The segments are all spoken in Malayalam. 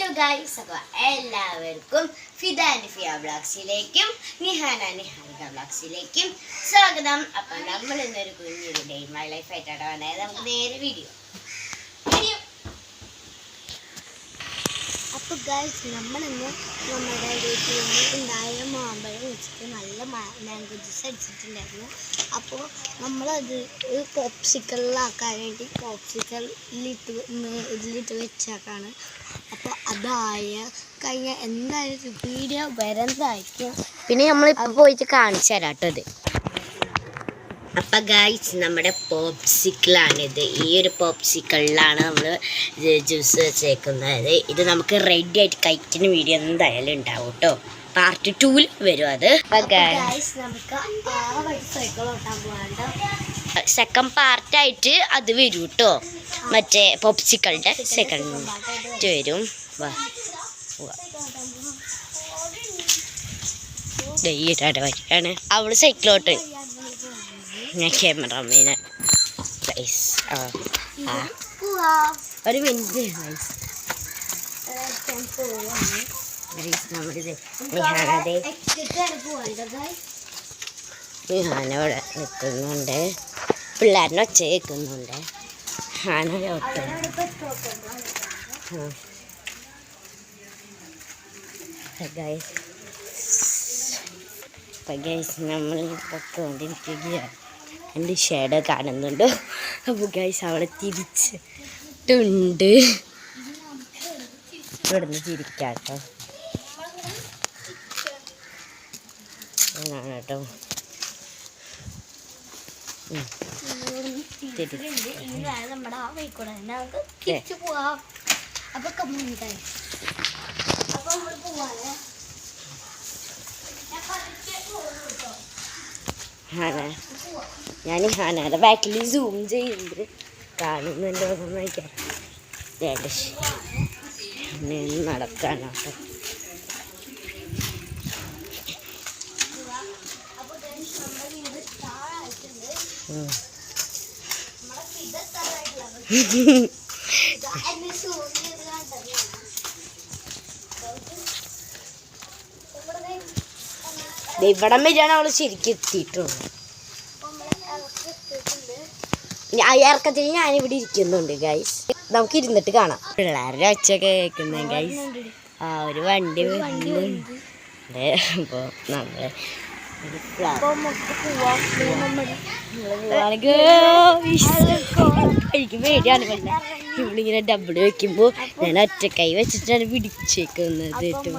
ഹലോ ഗൈസ്, അപ്പോൾ എല്ലാവർക്കും ഫിദ ആൻഡ് ഫിയ വ്ളോഗ്സിലേക്കും നിഹാരിക വ്ളോഗ്സിലേക്കും സ്വാഗതം. അപ്പോൾ നമ്മൾ ഇന്നൊരു കുഞ്ഞൊരു ഡേ മൈ ലൈഫ് ആയിട്ടാണ് വന്നത്. നമുക്ക് നേരെ വീഡിയോ. അപ്പോൾ ഗൈസ്, നമ്മളിന്ന് നമ്മുടെ വീട്ടിൽ നിന്ന് ഉണ്ടായ മാമ്പഴം വെച്ചിട്ട് നല്ല മാംഗോ ജ്യൂസ് അടിച്ചിട്ടുണ്ടായിരുന്നു. അപ്പോൾ നമ്മളത് പോപ്സിക്കലിലാക്കാൻ വേണ്ടി ഇതിലിട്ട് വെച്ചേക്കാണ്. അപ്പോൾ അതായ കഴിഞ്ഞ എന്തായാലും വീഡിയോ വരുന്നതായിരിക്കും. പിന്നെ നമ്മളിപ്പോൾ പോയിട്ട് കാണിച്ചു തരാം കേട്ടോ ഇത്. അപ്പം ഗൈസ്, നമ്മുടെ പോപ്സിക്കിളാണിത്. ഈ ഒരു പോപ്സിക്കിളിലാണ് നമ്മൾ ജ്യൂസ് വെച്ചേക്കുന്നത്. ഇത് നമുക്ക് റെഡി ആയിട്ട് കഴിക്കുന്ന വീഡിയോ എന്തായാലും ഉണ്ടാവും കേട്ടോ. പാർട്ട് 2 വരും അത്. സെക്കൻഡ് പാർട്ടായിട്ട് അത് വരും കേട്ടോ. മറ്റേ പോപ്സിക്കളുടെ സെക്കൻഡ് വരും. വരികയാണ് അവള് സൈക്കിളോട്ട്. ഞാൻ ക്യാമറമാന് ഒരു മിനിറ്റ്. നിഹാനവിടെ നിൽക്കുന്നുണ്ട്, പിള്ളേരിനെ ഒച്ച കേൾക്കുന്നുണ്ട്. നമ്മൾ പൊക്കോണ്ടിരിക്കുകയാണ്. എൻ്റെ ഷേഡോ കാണുന്നുണ്ട്. അപ്പോൾ ഗൈസ് അവിടെ തിരിച്ചിട്ടുണ്ട്. ഇവിടുന്ന് ചിരിക്കാം കേട്ടോ. അങ്ങനെയാണ് കേട്ടോ. ഞാൻ ഹാനയുടെ ബാക്കിൽ സൂം ചെയ്യുന്നത് കാണുന്നുണ്ടോ എന്ന് നോക്കാം. നടക്കാണ് കേട്ടോ. ഇവിടം വരെയാണ് അവള് ശരിക്കും എത്തിയിട്ടുള്ളൂ. ഇറക്കത്തിന് ഞാനിവിടെ ഇരിക്കുന്നുണ്ട് ഗൈസ്. നമുക്ക് ഇരുന്നിട്ട് കാണാം. പിള്ളേരുടെ ഒച്ചയൊക്കെ കേൾക്കുന്നത് ഗൈസ്. ആ ഒരു വണ്ടി വരുന്നുണ്ട്. അപ്പോൾ നമ്മള് എനിക്ക് പേടിയാണ്. ഇവളിങ്ങനെ ഡബിൾ വെക്കുമ്പോൾ ഞാൻ ഒറ്റക്കൈ വെച്ചിട്ടാണ് പിടിച്ചേക്കുന്നത് കേട്ടോ.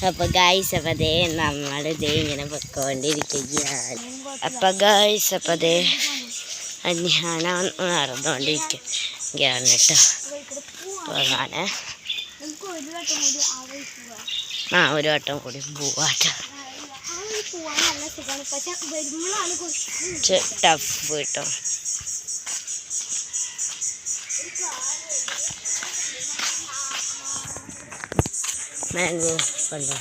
അപ്പൊ ഗൈസ്, അപ്പൊ അതേ നമ്മളിതേ ഇങ്ങനെ പൊക്കോണ്ടിരിക്കുകയാണ്. അപ്പൊ ഗൈസ്, അപ്പൊ അതേ അന്യാന നടന്നുകൊണ്ടിരിക്കുകയാണ് കേട്ടോ. പോകാന് ഒരു വട്ടം കൂടി പോവാട്ടോ. ടഫ് കേട്ടോ. മാംഗോ കണ്ടോ.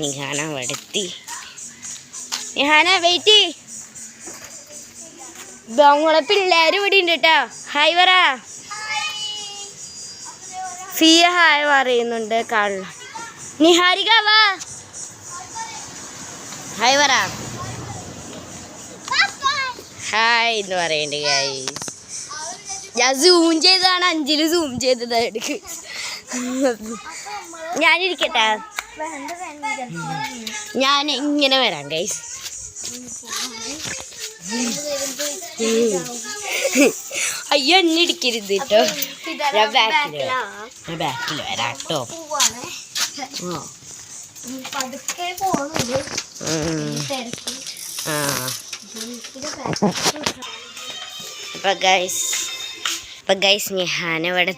നിഹാന വടുത്തി. നിഹാന വെയിറ്റ്. നമ്മളെ പിള്ളേർ ഇവിടെ ഉണ്ട് കേട്ടോ. ഹായ് പറ. ഫിയ ഹായ് പറയുന്നുണ്ട്. കാണണം. നിഹാരിക വാ, ഹായ് പറ. ഹായ് എന്ന് പറയുന്നുണ്ട് ഗൈസ്. ഞാൻ സൂം ചെയ്തതാണ്. 5 സൂം ചെയ്തത്. എടുക്ക്. ഞാനിരിക്കട്ടെ. ഞാൻ ഇങ്ങനെ വരാം ഗൈസ്. അയ്യോ, എന്നെ ഇടിക്കരുത് കേട്ടോ. ഞാൻ ബാക്കിൽ വരാം കേട്ടോ. അപ്പൊ ഗൈസ് നിഹാന ഇവിടെ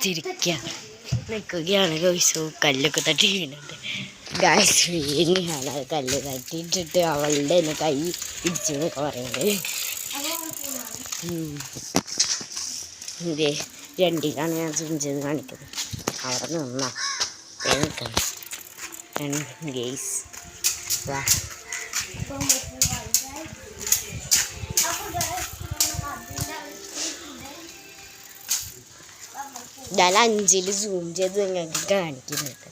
നിൽക്കുകയാണ് ഗൈസ്. കല്ലൊക്കെ തട്ടി വീണുണ്ട് ഗൈസ്. നിഹാന കല്ല് തട്ടിയിട്ടിട്ട് അവളുടെ തന്നെ കൈ ഇടിച്ചു എന്നൊക്കെ പറയുന്നത്. രണ്ടിലാണ് ഞാൻ സൂം ചെയ്ത് കാണിക്കുന്നത്. അവിടെ നിന്നാ ഗൈസ്. വാ ഞാൻ 5ൽ സൂം ചെയ്ത് നിങ്ങൾക്ക് കാണിക്കുന്നുണ്ട്.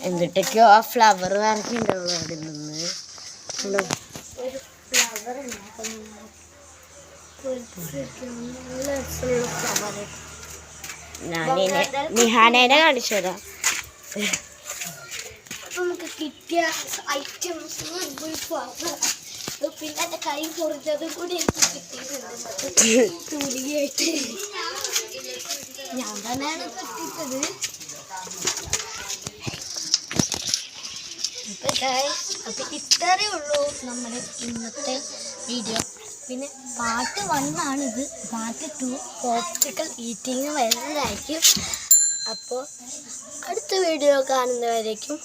എന്നിട്ടൊക്കെയോ ആ ഫ്ലവർ വരയ്ക്കുന്നുണ്ടല്ലോ അവിടെ നിന്ന്. ഒരു ഫ്ലവർ ഫ്ലവർ ഞാനിനെ നിഹാനേനെ കാണിച്ചു തരാം. അപ്പം നമുക്ക് കിട്ടിയ ഐറ്റംസ് പിന്നെ എൻ്റെ കൈ പൊറിച്ചതും കൂടി എനിക്ക് കിട്ടിയിട്ടുണ്ട് തൂലിയായിട്ട്. ഞാൻ തന്നെയാണ് കിട്ടിയത്. അപ്പം ഇത്രയേ ഉള്ളൂ നമ്മുടെ ഇന്നത്തെ വീഡിയോ. പിന്നെ പാർട്ട് 1 ആണിത്. പാർട്ട് 2 പോപ്സിക്കൽ ഈറ്റിങ് വരുന്നതായിരിക്കും. അപ്പോൾ അടുത്ത വീഡിയോ കാണുന്നവരേക്കും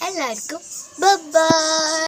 എല്ലാവർക്കും ബൈ.